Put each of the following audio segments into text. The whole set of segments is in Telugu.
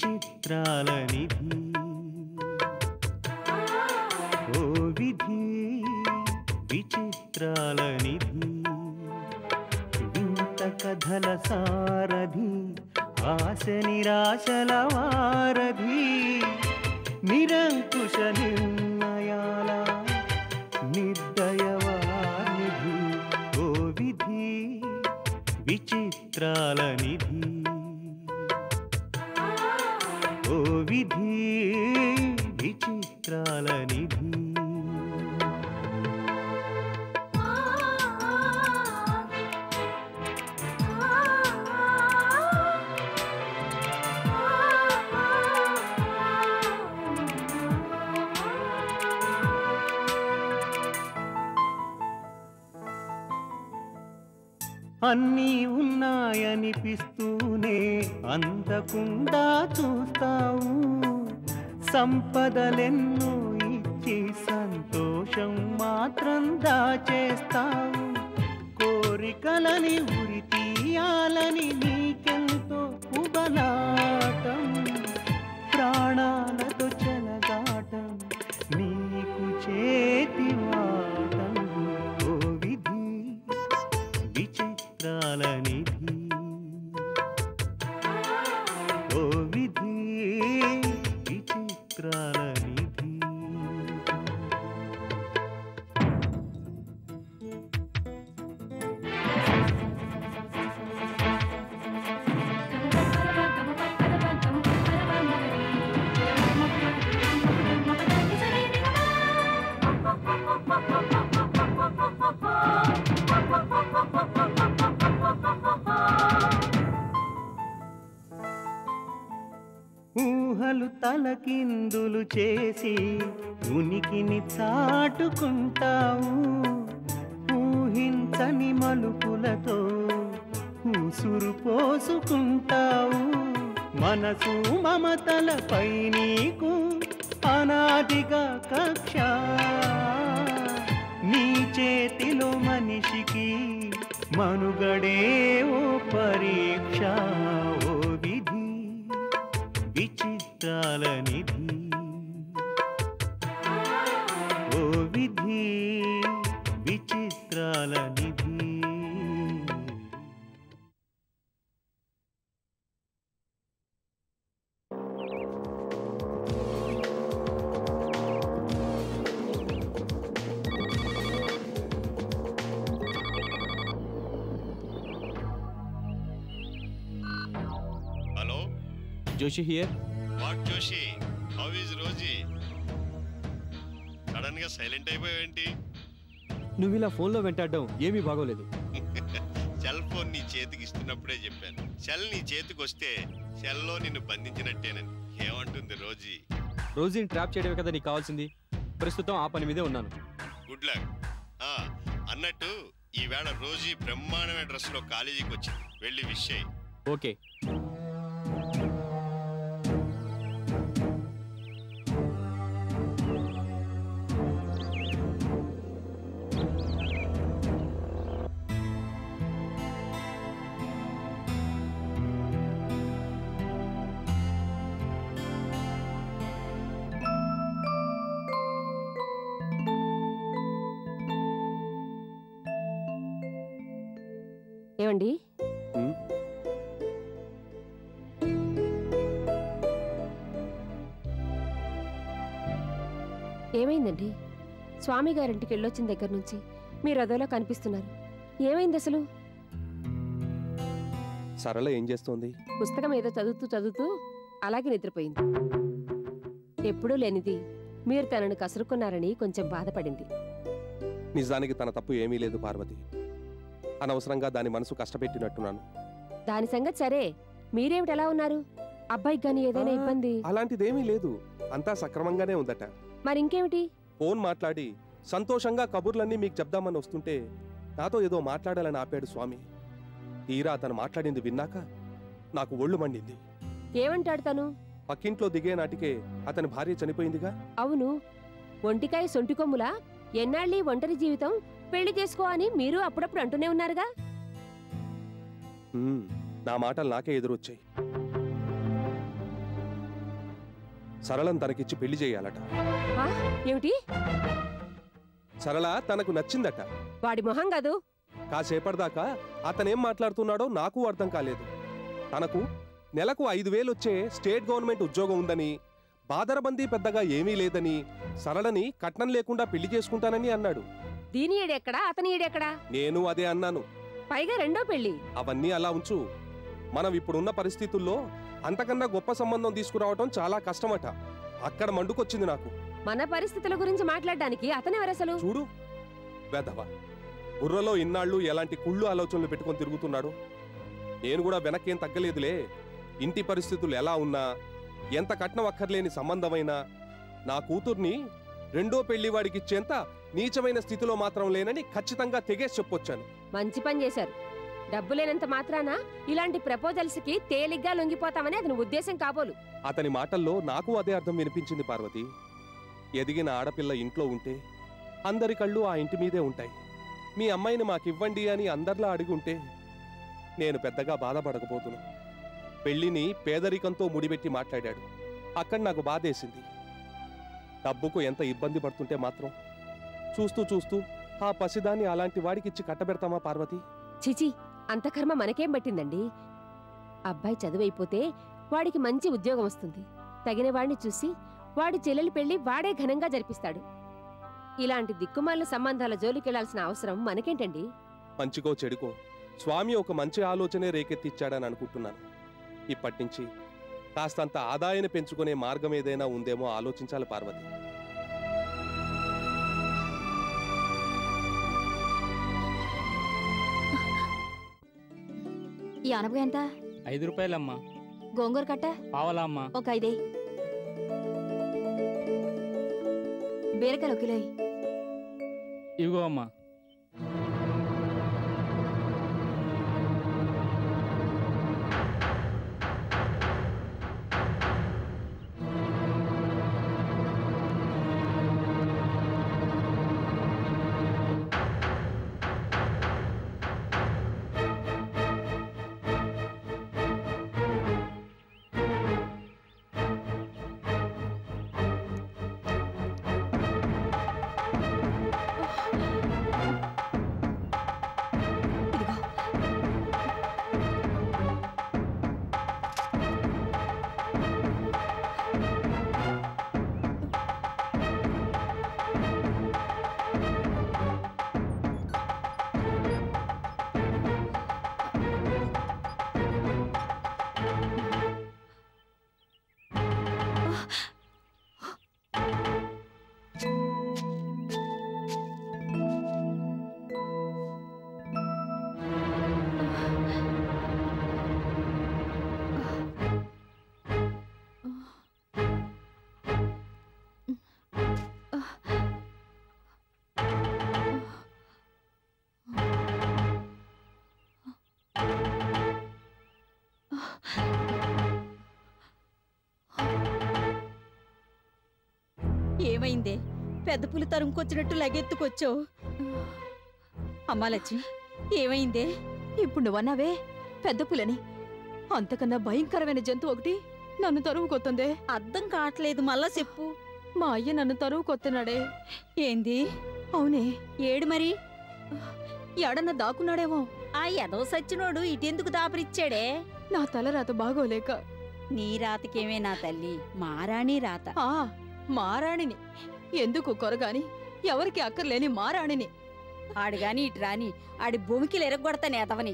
విచిత్రాల నిధి ఓ విధి విచిత్రాల నిధి వింత కథల సారథి ఆశ నిరాశల వారధి నిరంకుశ నిర్ణయాల నిర్దయవానిధి ఓ విధి విచిత్రాల నిధి ఓ విధి విచిత్రాల నిధి అన్నీ ఉన్నాయనిపిస్తూనే అందకుండా చూస్తావు సంపదలెన్నో ఇచ్చి సంతోషం మాత్రం దాచేస్తావు కోరికలని ఉరి తీయాలని నీకెంతో ఉబలాటం ప్రాణాలతో చెలగాటం నీకు చేతివాటం ఓ విధి విచిత్రాల నిధి ఓ విధి విచిత్రాల నిధి ఊహలు తలకిందులు చేసి ఉనికిని చాటుకుంటావు ఊహించని మలుపులతో ఊసురు పోసుకుంటావు మనసు మమతలపై నీకు అనాదిగా కక్ష నీ చేతిలో మనిషికి మనుగడే ఓ పరీక్ష ఓ విధి విచిత్రాల నిధి ఓ విధి విచిత్రాల నిధి Hello? Joshi here. What Joshi? How is Rosie? Sudden గా సైలెంట్ అయిపోయావేంటి? నువ్వు ఇలా ఫోన్లో వెంటాడడం ఏమీ బాగోలేదు. సెల్ ఫోన్ నీ చేతికి ఇస్తున్నప్పుడే చెప్పాను. సెల్ నీ చేతికి వస్తే సెల్లో నిన్ను బంధించినట్టేనని. ఏమంటుంది రోజీ? రోజీని ట్రాప్ చేయడమే కదా నీకు కావాల్సింది. ప్రస్తుతం ఆ పని మీదే ఉన్నాను. Good luck. అన్నట్టు ఈవేళ రోజీ బ్రహ్మాండమైన డ్రెస్ లో కాలేజీకి వచ్చింది. వెళ్ళి విష్ చేయి. ఓకే. ఏమండి ఏమైందండి? స్వామి గారింటికి వెళ్ళొచ్చిన దగ్గర నుంచి మీరు అదోలా కనిపిస్తున్నారు. ఏమైంది అసలు? సరళ ఏం చేస్తోంది? పుస్తకం ఏదో చదువుతూ అలాగే నిద్రపోయింది. ఎప్పుడూ లేనిది మీరు తనను కసురుకున్నారని కొంచెం బాధపడింది. నిజానికి తన తప్పు ఏమీ లేదు పార్వతి. అనవసరంగా దాని మనసు కష్టపెట్టినట్టున్నాను. దాని సంగతి సరే, మీరేమిటి ఎలా ఉన్నారు? అబ్బాయికి గాని ఏదైనా ఇబ్బంది? అలాంటిదేమీ లేదు, అంతా సక్రమంగానే ఉందట. మరింకేమిటి? ఫోన్ మాట్లాడి సంతోషంగా కబుర్లన్నీ మీకు చెప్దామని వస్తుంటే నాతో ఏదో మాట్లాడాలని ఆపాడు స్వామి. తీరా అతను మాట్లాడింది విన్నాక నాకు ఒళ్ళు మండింది. ఏమంటాడు తను? పక్కింట్లో దిగే నాటికే అతని భార్య చనిపోయిందిగా. అవును, ఒంటికాయ సొంటి కొమ్ములా ఎన్నాళ్ళీ ఒంటరి జీవితం, పెళ్లి చేసుకో అని మీరు అప్పుడప్పుడు అంటూనే ఉన్నారుగా. నా మాటలు నాకే ఎదురొచ్చాయి. సరళను తనకిచ్చి పెళ్లి చేయాలట. ఆ, ఏమిటి? సరళ తనకు నచ్చిందట. వాడి మొహం కాదు. కాసేపటిదాకా అతనేం మాట్లాడుతున్నాడో నాకు అర్థం కాలేదు. తనకు నెలకు 5,000 వచ్చే స్టేట్ గవర్నమెంట్ ఉద్యోగం ఉందని, బాదరబందీ పెద్దగా ఏమీ లేదని, సరళని కట్నం లేకుండా పెళ్లి చేసుకుంటానని అన్నాడు. దీని ఈడెక్కడా, అతని ఈడెక్కడా? నేను అదే అన్నాను. పైగా రెండో పెళ్లి. అవన్నీ అలా ఉంచు. మనం ఇప్పుడున్న పరిస్థితుల్లో అంతకన్నా గొప్ప సంబంధం తీసుకురావటం చాలా కష్టమట. అక్కడ మండుకొచ్చింది నాకు. మన పరిస్థితుల గురించి మాట్లాడడానికి అతనెవరసలు? చూడు వెధవ, బుర్రలో ఇన్నాళ్ళు ఎలాంటి కుళ్ళు ఆలోచనలు పెట్టుకొని తిరుగుతున్నాడు. నేను కూడా వెనక్కేం తగ్గలేదులే. ఇంటి పరిస్థితులు ఎలా ఉన్నా, ఎంత కట్నం అక్కర్లేని సంబంధమైనా నా కూతుర్ని రెండో పెళ్లివాడికిచ్చేంత నీచమైన స్థితిలో మాత్రం లేనని ఖచ్చితంగా తెగేసి చెప్పొచ్చాను. మంచి పని చేశారు. డబ్బు లేనంత మాత్రాన ఇలాంటి ప్రపోజల్స్ కి తేలిగ్గా లొంగిపోతామని అతని ఉద్దేశం కాబోలు. అతని మాటల్లో నాకు అదే అర్థం వినిపించింది పార్వతి. ఎదిగిన ఆడపిల్ల ఇంట్లో ఉంటే అందరి కళ్ళు ఆ ఇంటి మీదే ఉంటాయి. మీ అమ్మాయిని మాకివ్వండి అని అందరిలా అడిగి ఉంటే నేను పెద్దగా బాధపడకపోతున్నా. పెళ్లిని పేదరికంతో ముడిపెట్టి మాట్లాడాడు. అక్కడ నాకు బాధేసింది. డబ్బుకు ఎంత ఇబ్బంది పడుతుంటే మాత్రం చూస్తూ చూస్తూ ఆ పసిదాన్ని అలాంటి వాడికిచ్చి కట్టబెడతామా పార్వతి? చిచి, అంత కర్మ మనకేం పట్టిందండి? అబ్బాయి చదువైపోతే వాడికి మంచి ఉద్యోగం వస్తుంది. తగిన వాడిని చూసి వాడి చెల్లెలి పెళ్లి వాడే ఘనంగా జరిపిస్తాడు. ఇలాంటి దిక్కుమాలిన సంబంధాల జోలికెళ్లాల్సిన అవసరం మనకేంటండి? మంచికో చెడుకో స్వామి ఒక మంచి ఆలోచనే రేకెత్తిచ్చాడని అనుకుంటున్నాను. ఇప్పటినుంచి కాస్తంత ఆదాయాన్ని పెంచుకునే మార్గం ఏదైనా ఉందేమో ఆలోచించాలి పార్వతి. ఈ అనపకాయ ఎంత? 5 రూపాయలమ్మా. గోంగూర కట్ట పావలా అమ్మా. ఒక 5. బీరకాయలు 1 కిలో. ఇవిగో అమ్మా. ఏమైందే? పెద్ద పులి తరుముకొచ్చినట్టు లగెత్తుకొచ్చావు. అమ్మా లక్ష్మి, ఏమైందే? ఇప్పుడు నువ్వన్నావే పెద్ద పులని, అంతకన్నా భయంకరమైన జంతువు ఒకటి నన్ను తరువుకొత్తుందే. అర్థం కావట్లేదు, మళ్ళా చెప్పు. మా అయ్య నన్ను తరువుకొత్తున్నాడే. ఏంది? అవునే. ఏడు మరి? ఎడన్నా దాక్కున్నాడేమో. ఆ ఎదో సచ్చినోడు ఇటెందుకు దాపరిచ్చాడే? నా తలరాత బాగోలేక. నీ రాతకేమే నా తల్లి, మారాణి రాత. మారాణిని ఎందుకు కొరగాని, ఎవరికి అక్కర్లేని మారాణిని. ఆడుగాని ఇటు రాని, ఆడి భూమికి ఎరగొడతానే అతవని.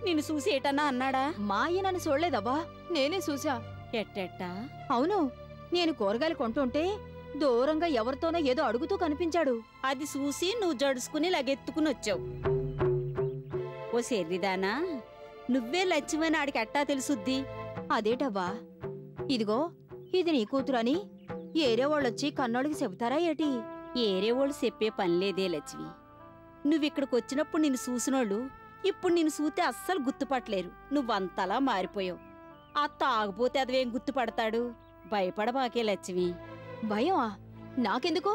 నిన్ను చూసి ఏటన్నా అన్నాడా? మా అయ్య నన్ను చూడలేదవ్వా, నేనే చూసా. ఎట్టెట్టా? అవును, నేను కూరగాయలు కొంటుంటే దూరంగా ఎవరితోనో ఏదో అడుగుతూ కనిపించాడు. అది చూసి నువ్వు జడుసుకుని లగెత్తుకుని వచ్చావు. ఓ శర్రిదానా, నువ్వే లక్ష్మని ఆడికి ఎట్టా తెలుసుద్ది? అదేటవ్వా, ఇదిగో ఇది నీ కూతురని ఏరే వాళ్ళొచ్చి కన్నోడికి చెబుతారా ఏటి? ఏరే వాళ్ళు చెప్పే పనిలేదే లక్ష్మి. నువ్విక్కడికి వచ్చినప్పుడు నిన్ను చూసినోళ్ళు ఇప్పుడు నిన్ను చూస్తే అస్సలు గుర్తుపట్టలేరు. నువ్వంతలా మారిపోయావు. ఆ తాగుపోతే అదివేం గుర్తుపడతాడు? భయపడబాకే లక్ష్మి. భయమా? నాకెందుకు?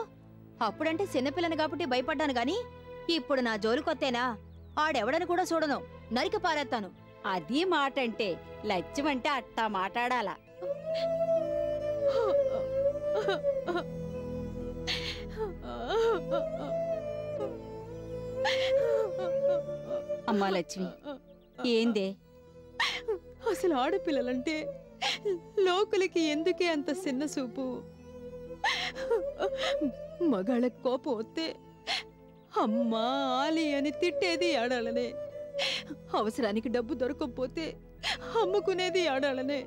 అప్పుడంటే చిన్నపిల్లని కాబట్టి భయపడ్డాను గాని ఇప్పుడు నా జోలికొత్తేనా ఆడెవడని కూడా చూడను, నరికి పారేస్తాను. అది మాట అంటే, లక్ష్యం అంటే అట్టా మాట్లాడాలా. అమ్మా లక్ష్మి, ఏందే? అసలు ఆడపిల్లలంటే లోకులకి ఎందుకే అంత చిన్న చూపు? మగాళ్ళకి కోపం వస్తే అమ్మా ఆలి అని తిట్టేది ఆడాలనే, అవసరానికి డబ్బు దొరకకపోతే అమ్ముకునేది ఆడాలనే.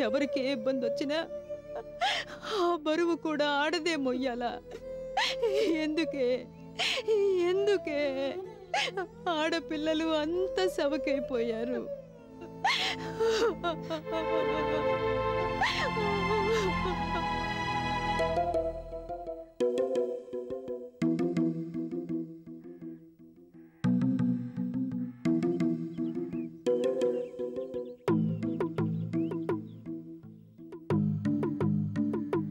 ఎవరికి ఏ ఇబ్బంది వచ్చినా ఆ బరువు కూడా ఆడదే మొయ్యాలా? ఎందుకే ఎందుకే ఆడపిల్లలు అంత సవకైపోయారు?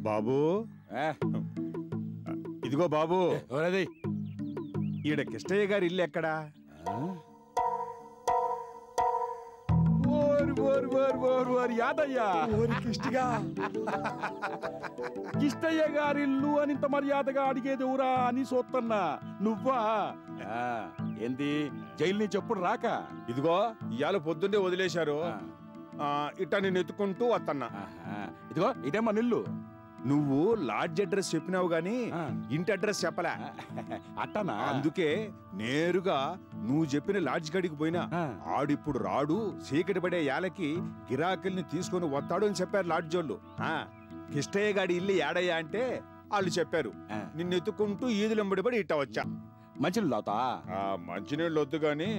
బాబు, ఇదిగో బాబు. ఎవరది? ఈడ కిష్టయ్య గారి ఇల్లు ఎక్కడా? యాదయ్యా, కిష్టయ్య గారి ఇల్లు అని ఇంత మర్యాదగా అడిగేది ఊరా అని చూస్తున్నా. నువ్వా? ఏంది జైలు నుంచి ఎప్పుడు రాక? ఇదిగో ఇవాళ పొద్దున్నే వదిలేశారు. ఇట్టా నేను ఎత్తుకుంటూ వస్తున్నా. ఇదిగో ఇదే మన ఇల్లు. నువ్వు లాడ్జ్ అడ్రస్ చెప్పినావు గాని ఇంటి అడ్రస్ చెప్పలే. అట్టనా? అందుకే నేరుగా నువ్వు చెప్పిన లాడ్జ్ గడికి పోయినా. ఆడిప్పుడు రాడు, చీకటి పడే యాలకి గిరాకుల్ని తీసుకొని వస్తాడు అని చెప్పారు లాడ్జ్ వాళ్ళు. కిష్టయ్య గాడి ఇల్లు ఏడయ్యా అంటే వాళ్ళు చెప్పారు. నిన్ను ఎత్తుకుంటూ ఈదులెంబడిపడి ఇట్ట వచ్చా. మంచినీళ్ళు తాగుతా? మంచినీళ్ళు వద్దు గాని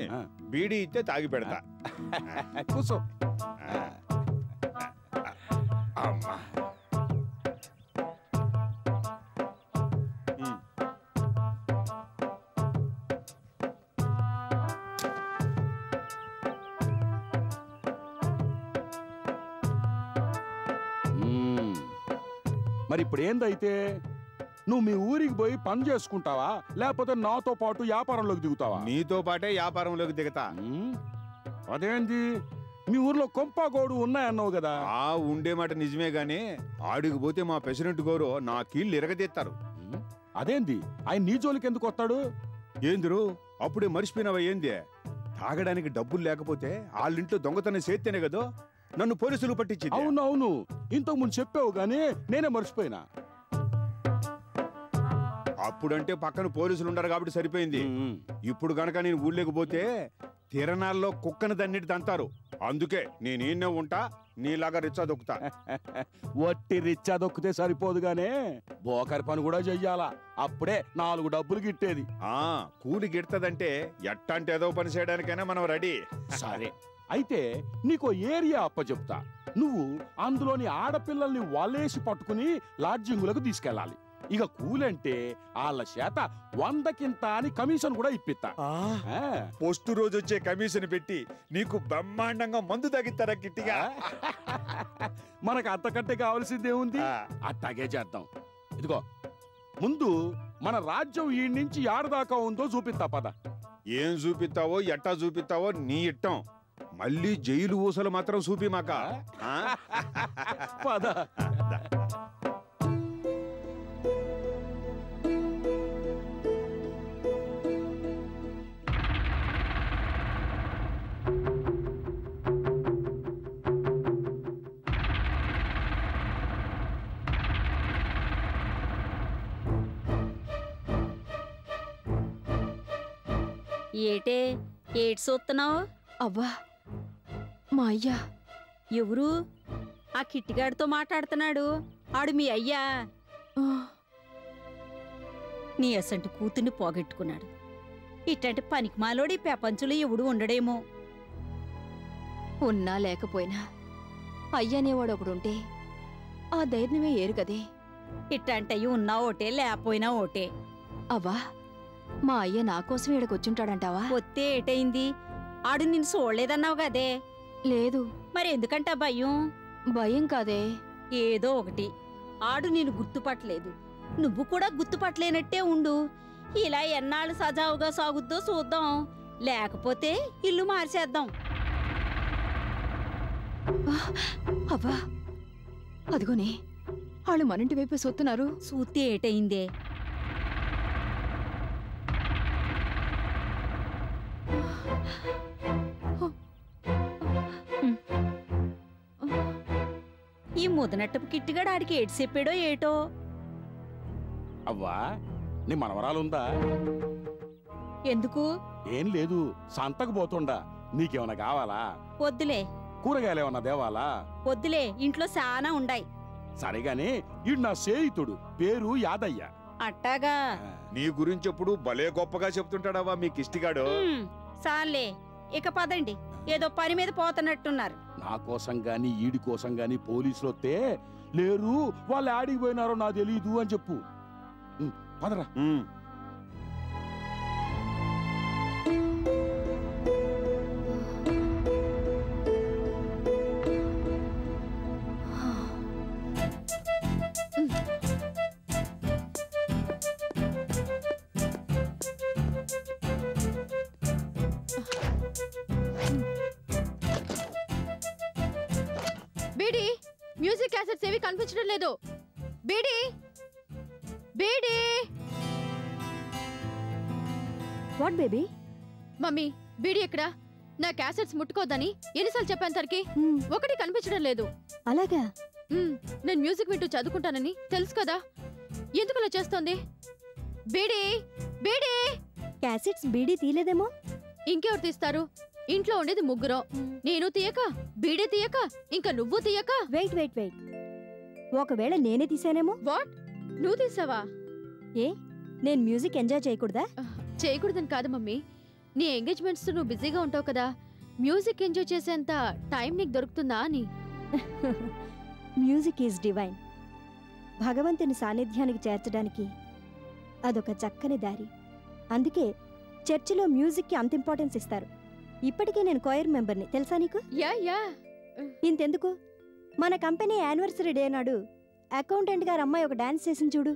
బీడీ ఇస్తే తాగి పెడతా. కూర్చో. అమ్మా, మరి ఇప్పుడు ఏందైతే? నువ్వు మీ ఊరికి పోయి పని చేసుకుంటావా, లేకపోతే నాతో పాటు వ్యాపారంలోకి దిగుతావా? నీతో పాటే వ్యాపారంలోకి దిగుతా. అదేంటి, మీ ఊర్లో కొంపాగోడు ఉన్నాయన్నావు కదా? ఉండే మాట నిజమే గానీ ఆడికి పోతే మా ప్రెసిడెంట్ గారు నా కీళ్ళు ఇరగదీస్తారు. అదేంది, ఆయన నీ జోలికి ఎందుకు వస్తాడు? ఏందిరు అప్పుడే మర్చిపోయినావా? ఏంది, తాగడానికి డబ్బులు లేకపోతే వాళ్ళింట్లో దొంగతనం చేస్తేనే కదా నన్ను పోలీసులు పట్టించి. అవునవును, ఇంతకు ముందు చెప్పావు గానీ నేనే మర్చిపోయినా. అప్పుడంటే పక్కన పోలీసులు ఉండరు కాబట్టి సరిపోయింది. ఇప్పుడు గనక నేను ఊళ్ళేకపోతే తిరణాల్లో కుక్కను దన్నిటి తంతారు. అందుకే నేనేనే ఉంటా, నీలాగా రిచ్చా దొక్కుతా. వట్టి రిచ్చా దొక్కితే సరిపోదు గానే బోకరి పని కూడా చెయ్యాలా, అప్పుడే 4 డబ్బులు గిట్టేది. కూలి గిడతదంటే ఎట్టాంటి ఏదో పని చేయడానికైనా మనం రెడీ. సరే, అయితే నీకో ఏరియా అప్పచెప్తా. నువ్వు అందులోని ఆడపిల్లల్ని వలేసి పట్టుకుని లాడ్జింగులకు తీసుకెళ్ళాలి. ఇక కూలంటే వాళ్ళ చేత 100కింత అని కమిషన్ కూడా ఇప్పిస్తా. పోస్టు రోజు వచ్చే కమిషన్ పెట్టి నీకు బ్రహ్మాండంగా మందు తగ్గిస్తారా గిట్టిగా? మనకు అంతకంటే కావాల్సిందేముంది, అట్టాగే చేద్దాం. ఇదిగో ముందు మన రాజ్యం ఈ నుంచి ఏడదాకా ఉందో చూపిస్తా పద. ఏం చూపిస్తావో ఎట్టా చూపిస్తావో నీ ఇట్టం. మళ్ళీ జైలు ఊసలు మాత్రం చూపి మాక. పద. ఏటే ఏటి చూస్తున్నావు? అవ్వా, మా అయ్యా. ఎవరు? ఆ కిట్టిగాడితో మాట్లాడుతున్నాడు. ఆడు మీ అయ్యా. నీ అసంటి కూతుర్ని పోగొట్టుకున్నాడు. ఇట్లాంటి పనికి మాలోడి ప్రపంచంలో ఎవడు ఉండడేమో. ఉన్నా లేకపోయినా అయ్యనేవాడు ఒకడుంటే ఆ ధైర్యమే ఏరు కదే. ఇట్లాంటయ్యి ఉన్నా ఓటే, లేకపోయినా ఓటే. అవ్వా, మా అయ్య నా కోసం ఈడకొచ్చుంటాడంటావా? వస్తే ఏటైంది? ఆడు నిన్ను చూడలేదన్నావు కదే. లేదు. మరి ఎందుకంట భయం? భయం కాదే, ఏదో ఒకటి. ఆడు నిన్ను గుర్తుపట్టలేదు, నువ్వు కూడా గుర్తుపట్టలేనట్టే ఉండు. ఇలా ఎన్నాళ్ళు సజావుగా సాగుద్దో చూద్దాం, లేకపోతే ఇల్లు మార్చేద్దాం. అవ్వా, అదిగోనే వాళ్ళు మనింటి వైపే సొత్తున్నారు. సూతే ఏటయిందే? ఈ ముదనట్టపు కిట్టిగాడు ఆడికి ఏడు చెప్పాడో ఏటో. అవ్వా, నీ మనవరాలుందా? ఎందుకు? ఏం లేదు, సంతకు పోతుండా. నీకేమన్నా కావాలా? వద్దులే. కూరగాయలేమన్నా దేవాలా? వద్దులే, ఇంట్లో చాలా ఉండాయి. సరేగాని ఈడు నా స్నేహితుడు, పేరు యాదయ్య. అట్టాగా? నీ గురించి ఎప్పుడు భలే గొప్పగా చెప్తుంటాడవ్వా మీ కిష్టిగాడు. సాలే, ఇక పదండి. ఏదో పని మీద పోతున్నట్టున్నారు. నా కోసం గాని ఈడి కోసం గాని పోలీసులు వస్తే లేరు, వాళ్ళు ఆడికి పోయినారో నాకు తెలీదు అని చెప్పు. పదరా. బీడీ, మ్యూజిక్ క్యాసెట్స్ ఏవి కనిపించడం లేదు. బీడీ, బీడీ. What baby? మమ్మీ, బీడీ ఎక్కడా? నా క్యాసెట్స్ ముట్టుకోద్దని ఎన్నిసార్లు చెప్పాను తనకి. ఒకటి కనిపించడం లేదు. అలాగా? నేను మ్యూజిక్ వింటూ చదువుకుంటానని తెలుసు కదా, ఎందుకలా చేస్తోంది? బీడీ, బీడీ. క్యాసెట్స్ బీడీ తీలేదేమో. ఇంకెవరు తీస్తారు? ఇంట్లో ఉండేది ముగ్గురం. నేను తీయక, బీడీ తీయక, ఇంకా నువ్వు తీయక. వెయిట్ వెయిట్ వెయిట్, ఒకవేళ నేనే తీసానేమో. వాట్? నువ్వు తీసావా? ఏ, నేను మ్యూజిక్ ఎంజాయ్ చేయకూడదా? చేయకూడదని కాదు మమ్మీ, నీ ఎంగేజ్మెంట్స్ నువ్వు బిజీగా ఉంటావు కదా, మ్యూజిక్ ఎంజాయ్ చేసేంత టైం నీకు దొరుకుతుందా అని. Music is divine. భగవంతుని సాన్నిధ్యానికి చేర్చడానికి అదొక చక్కని దారి. అందుకే చర్చిలో మ్యూజిక్కి అంత ఇంపార్టెన్స్ ఇస్తారు. ఇప్పటికే నేను కోయర్ మెంబర్ని, తెలుసా నీకు? Yeah yeah. ఇంతెందుకు, మన కంపెనీ యానివర్సరీ డే నాడు అకౌంటెంట్ గారు అమ్మాయి ఒక డాన్స్ చేసింది చూడు.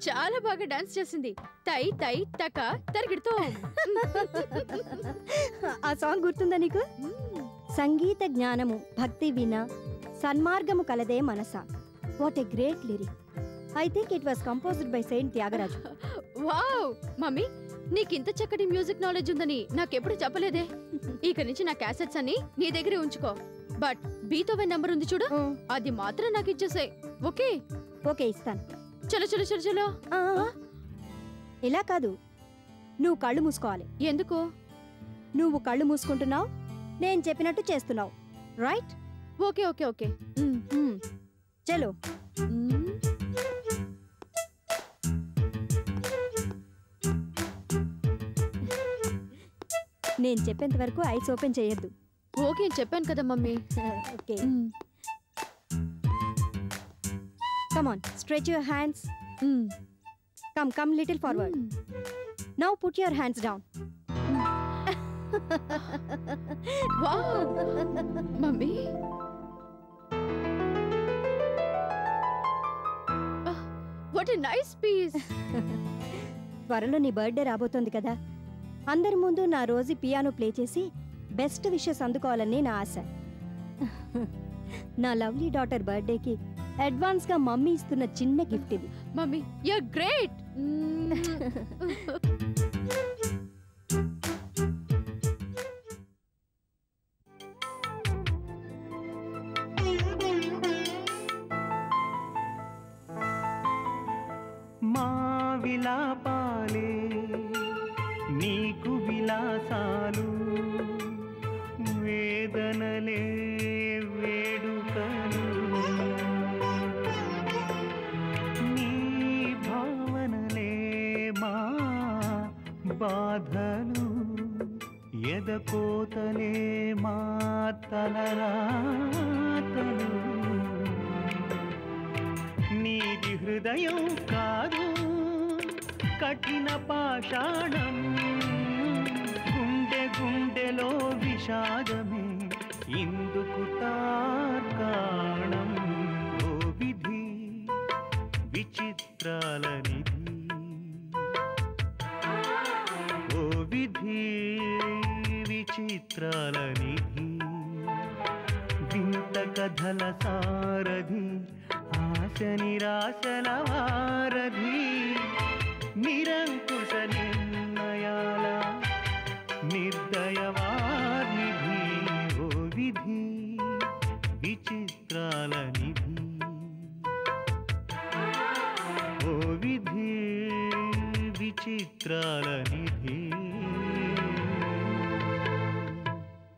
చాలా బాగా డాన్స్ చేసింది. తై తై తక తరిగిడుతో. ఆ సాంగ్ గుర్తుందా నీకు? సంగీత జ్ఞానము భక్తి వినా సన్మార్గము కలదే మనస. What a great lyric. I think it was composed by saint Tyagaraja. Wow mummy, నీకింత చక్కటి మ్యూజిక్ నాలెడ్జ్ ఉందని నాకెప్పుడు చెప్పలేదే. ఇక నుంచి నా క్యాసెట్స్ అన్ని నీ దగ్గరే ఉంచుకో. బట్ బీతోవెన్ నంబర్ ఉంది చూడు, అది మాత్రం నాకు ఇచ్చేసాయి. ఓకే? ఓకే, ఇస్తాను. చలో చలో చలో చలో. ఇలా కాదు, నువ్వు కళ్ళు మూసుకోవాలి. ఎందుకు? నువ్వు కళ్ళు మూసుకుంటున్నావు, నేను చెప్పినట్టు చేస్తున్నావు. రైట్? Okay okay okay. చలో. నేను చెప్పేంత వరకు ఐస్ ఓపెన్ చేయొద్దు. ఓకే చెప్పాను కదా mummy. Okay. Come on, stretch your hands. Come little forward. Now put your hands down. Wow, mummy. What a nice piece. త్వరలో నీ బర్త్డే రాబోతోంది కదా, అందరి ముందు నా రోజు పియానో ప్లే చేసి బెస్ట్ విషెస్ అందుకోవాలని నా ఆశ. నా లవ్లీ డాటర్ బర్త్డేకి అడ్వాన్స్ గా మమ్మీ ఇస్తున్న చిన్న గిఫ్ట్ ఇది. Mummy, you are great. మా విలాపాలే నీకు విలాసాలు, వేదనలే వేడుకలు, నీ భావనలే మా బాధలు, ఎదకోతలే మా తలరాతలు. నీది హృదయం కాదు కఠిన పాషాణం, గుండె గుండెలో విషాదమే ఇందుకు తార్కాణం. ఓ విధి విచిత్రాల నిధి, ఓ విధి విచిత్రాల నిధి, వింత కథల సారథి, ఆశ నిరాశల వారధి నిరంకుశ నిర్ణయాల నిర్దయవానిధి ఓ విధి విచిత్రాల నిధి ఓ విధి విచిత్రాల